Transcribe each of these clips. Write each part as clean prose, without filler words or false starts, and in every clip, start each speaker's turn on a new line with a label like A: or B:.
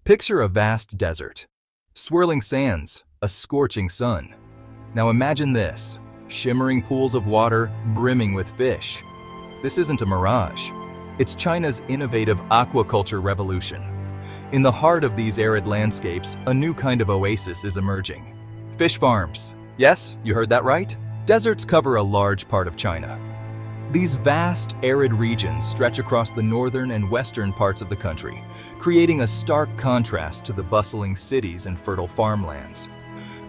A: Picture a vast desert. Swirling sands, a scorching sun. Now imagine this, shimmering pools of water brimming with fish. This isn't a mirage. It's China's innovative aquaculture revolution. In the heart of these arid landscapes, a new kind of oasis is emerging. Fish farms. Yes, you heard that right. Deserts cover a large part of China. These vast, arid regions stretch across the northern and western parts of the country, creating a stark contrast to the bustling cities and fertile farmlands.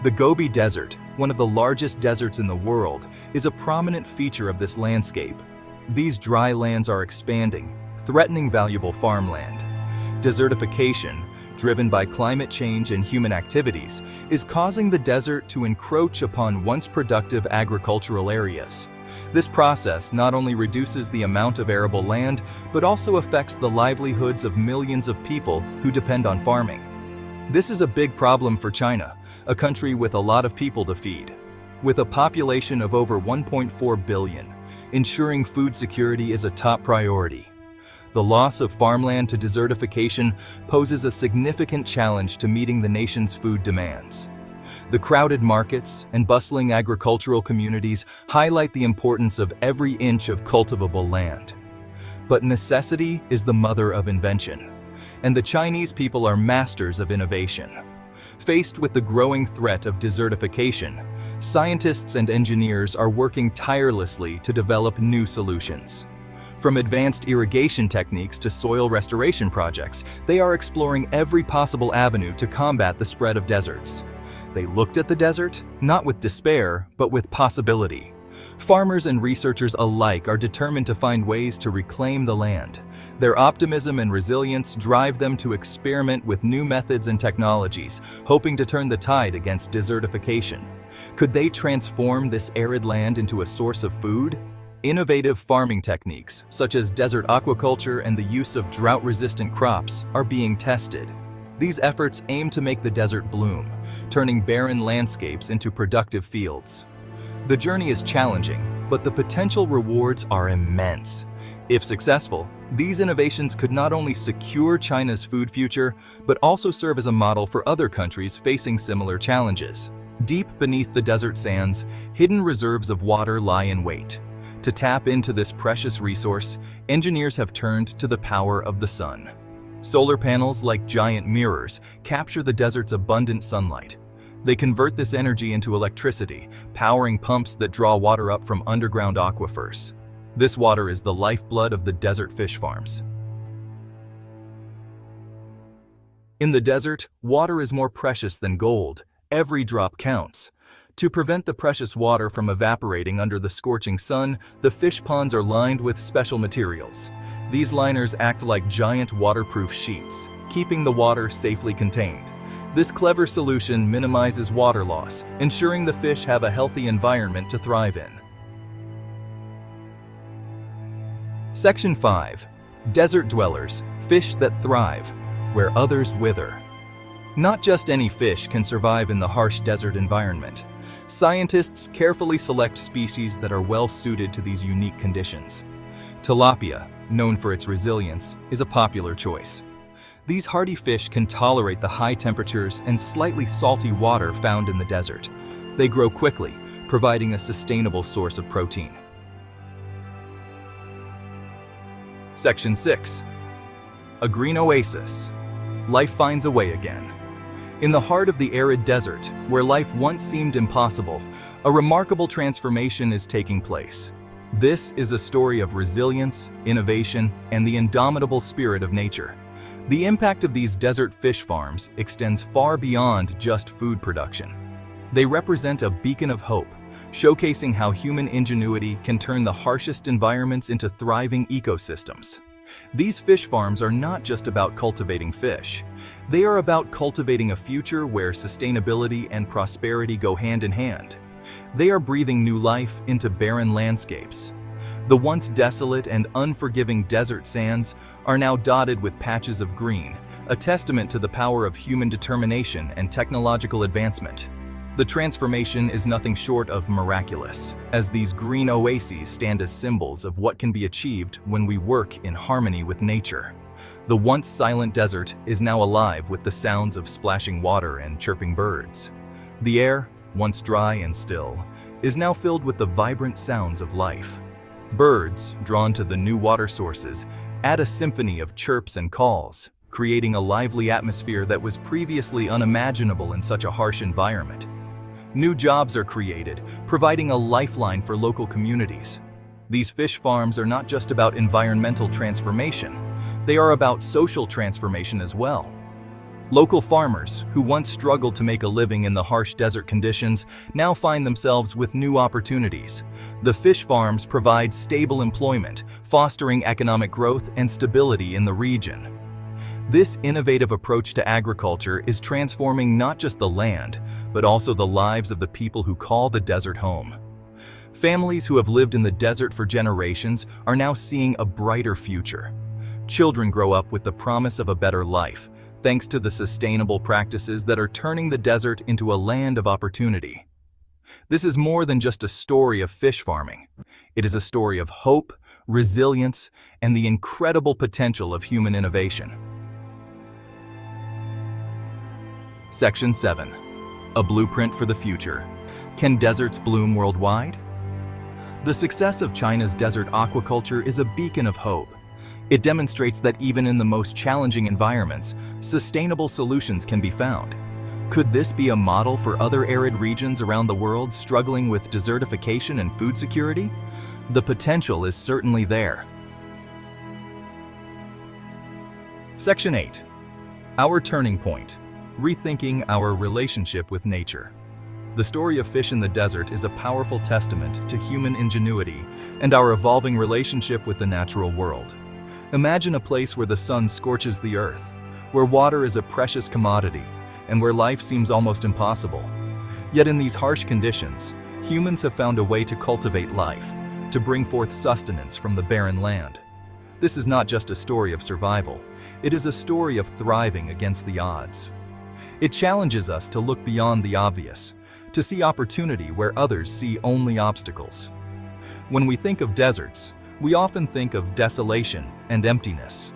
A: The Gobi Desert, one of the largest deserts in the world, is a prominent feature of this landscape. These dry lands are expanding, threatening valuable farmland. Desertification, driven by climate change and human activities, is causing the desert to encroach upon once productive agricultural areas. This process not only reduces the amount of arable land, but also affects the livelihoods of millions of people who depend on farming. This is a big problem for China, a country with a lot of people to feed. With a population of over 1.4 billion, ensuring food security is a top priority. The loss of farmland to desertification poses a significant challenge to meeting the nation's food demands. The crowded markets and bustling agricultural communities highlight the importance of every inch of cultivable land. But necessity is the mother of invention, and the Chinese people are masters of innovation. Faced with the growing threat of desertification, scientists and engineers are working tirelessly to develop new solutions. From advanced irrigation techniques to soil restoration projects, they are exploring every possible avenue to combat the spread of deserts. They looked at the desert, not with despair, but with possibility. Farmers and researchers alike are determined to find ways to reclaim the land. Their optimism and resilience drive them to experiment with new methods and technologies, hoping to turn the tide against desertification. Could they transform this arid land into a source of food? Innovative farming techniques, such as desert aquaculture and the use of drought-resistant crops, are being tested. These efforts aim to make the desert bloom, turning barren landscapes into productive fields. The journey is challenging, but the potential rewards are immense. If successful, these innovations could not only secure China's food future, but also serve as a model for other countries facing similar challenges. Deep beneath the desert sands, hidden reserves of water lie in wait. To tap into this precious resource, engineers have turned to the power of the sun. Solar panels, like giant mirrors, capture the desert's abundant sunlight. They convert this energy into electricity, powering pumps that draw water up from underground aquifers. This water is the lifeblood of the desert fish farms. In the desert, water is more precious than gold. Every drop counts. To prevent the precious water from evaporating under the scorching sun, the fish ponds are lined with special materials. These liners act like giant waterproof sheets, keeping the water safely contained. This clever solution minimizes water loss, ensuring the fish have a healthy environment to thrive in. Section 5. Desert dwellers, fish that thrive, where others wither. Not just any fish can survive in the harsh desert environment. Scientists carefully select species that are well suited to these unique conditions. Tilapia, known for its resilience, is a popular choice. These hardy fish can tolerate the high temperatures and slightly salty water found in the desert. They grow quickly, providing a sustainable source of protein. Section 6. A green oasis. Life finds a way again. In the heart of the arid desert, where life once seemed impossible, a remarkable transformation is taking place. This is a story of resilience, innovation, and the indomitable spirit of nature. The impact of these desert fish farms extends far beyond just food production. They represent a beacon of hope, showcasing how human ingenuity can turn the harshest environments into thriving ecosystems. These fish farms are not just about cultivating fish. They are about cultivating a future where sustainability and prosperity go hand in hand. They are breathing new life into barren landscapes. The once desolate and unforgiving desert sands are now dotted with patches of green, a testament to the power of human determination and technological advancement. The transformation is nothing short of miraculous, as these green oases stand as symbols of what can be achieved when we work in harmony with nature. The once silent desert is now alive with the sounds of splashing water and chirping birds. The air, once dry and still, is now filled with the vibrant sounds of life. Birds, drawn to the new water sources, add a symphony of chirps and calls, creating a lively atmosphere that was previously unimaginable in such a harsh environment. New jobs are created, providing a lifeline for local communities. These fish farms are not just about environmental transformation, they are about social transformation as well. Local farmers, who once struggled to make a living in the harsh desert conditions, now find themselves with new opportunities. The fish farms provide stable employment, fostering economic growth and stability in the region. This innovative approach to agriculture is transforming not just the land, but also the lives of the people who call the desert home. Families who have lived in the desert for generations are now seeing a brighter future. Children grow up with the promise of a better life, thanks to the sustainable practices that are turning the desert into a land of opportunity. This is more than just a story of fish farming. It is a story of hope, resilience, and the incredible potential of human innovation. Section 7. A blueprint for the future. Can deserts bloom worldwide? The success of China's desert aquaculture is a beacon of hope. It demonstrates that even in the most challenging environments, sustainable solutions can be found. Could this be a model for other arid regions around the world struggling with desertification and food security? The potential is certainly there. Section 8. Our turning point. Rethinking our relationship with nature. The story of fish in the desert is a powerful testament to human ingenuity and our evolving relationship with the natural world. Imagine a place where the sun scorches the earth, where water is a precious commodity, and where life seems almost impossible. Yet in these harsh conditions, humans have found a way to cultivate life, to bring forth sustenance from the barren land. This is not just a story of survival, it is a story of thriving against the odds. It challenges us to look beyond the obvious, to see opportunity where others see only obstacles. When we think of deserts, we often think of desolation and emptiness.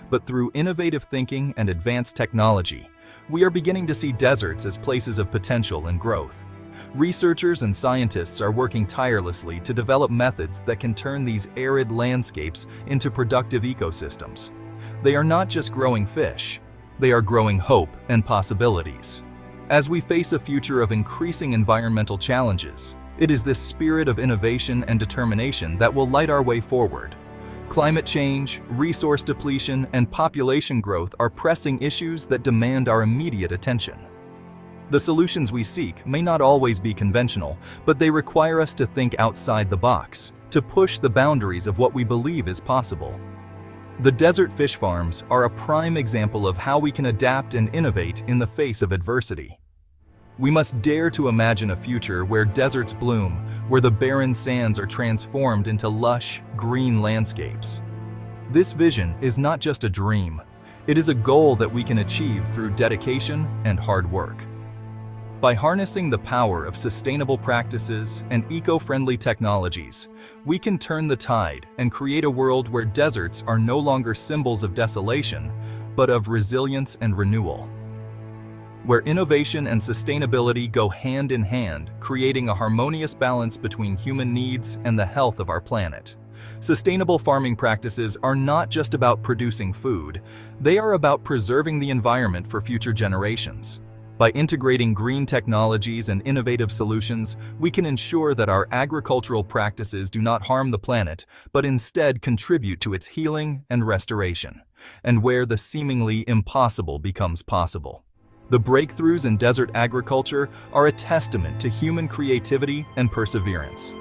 A: But through innovative thinking and advanced technology, we are beginning to see deserts as places of potential and growth. Researchers and scientists are working tirelessly to develop methods that can turn these arid landscapes into productive ecosystems. They are not just growing fish, they are growing hope and possibilities. As we face a future of increasing environmental challenges, it is this spirit of innovation and determination that will light our way forward. Climate change, resource depletion, and population growth are pressing issues that demand our immediate attention. The solutions we seek may not always be conventional, but they require us to think outside the box, to push the boundaries of what we believe is possible. The desert fish farms are a prime example of how we can adapt and innovate in the face of adversity. We must dare to imagine a future where deserts bloom, where the barren sands are transformed into lush, green landscapes. This vision is not just a dream, it is a goal that we can achieve through dedication and hard work. By harnessing the power of sustainable practices and eco-friendly technologies, we can turn the tide and create a world where deserts are no longer symbols of desolation, but of resilience and renewal. Where innovation and sustainability go hand in hand, creating a harmonious balance between human needs and the health of our planet. Sustainable farming practices are not just about producing food, they are about preserving the environment for future generations. By integrating green technologies and innovative solutions, we can ensure that our agricultural practices do not harm the planet, but instead contribute to its healing and restoration, and where the seemingly impossible becomes possible. The breakthroughs in desert agriculture are a testament to human creativity and perseverance.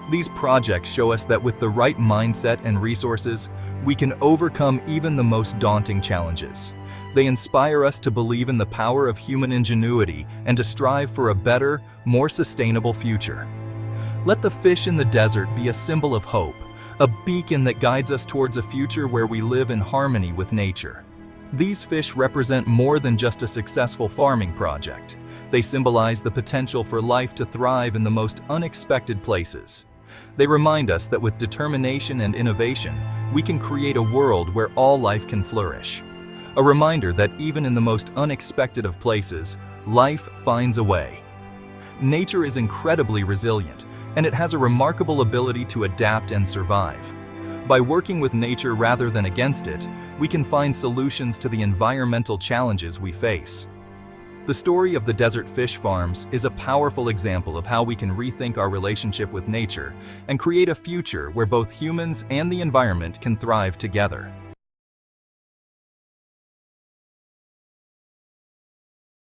A: These projects show us that with the right mindset and resources, we can overcome even the most daunting challenges. They inspire us to believe in the power of human ingenuity and to strive for a better, more sustainable future. Let the fish in the desert be a symbol of hope, a beacon that guides us towards a future where we live in harmony with nature. These fish represent more than just a successful farming project. They symbolize the potential for life to thrive in the most unexpected places. They remind us that with determination and innovation, we can create a world where all life can flourish. A reminder that even in the most unexpected of places, life finds a way. Nature is incredibly resilient, and it has a remarkable ability to adapt and survive. By working with nature rather than against it, we can find solutions to the environmental challenges we face. The story of the desert fish farms is a powerful example of how we can rethink our relationship with nature and create a future where both humans and the environment can thrive together.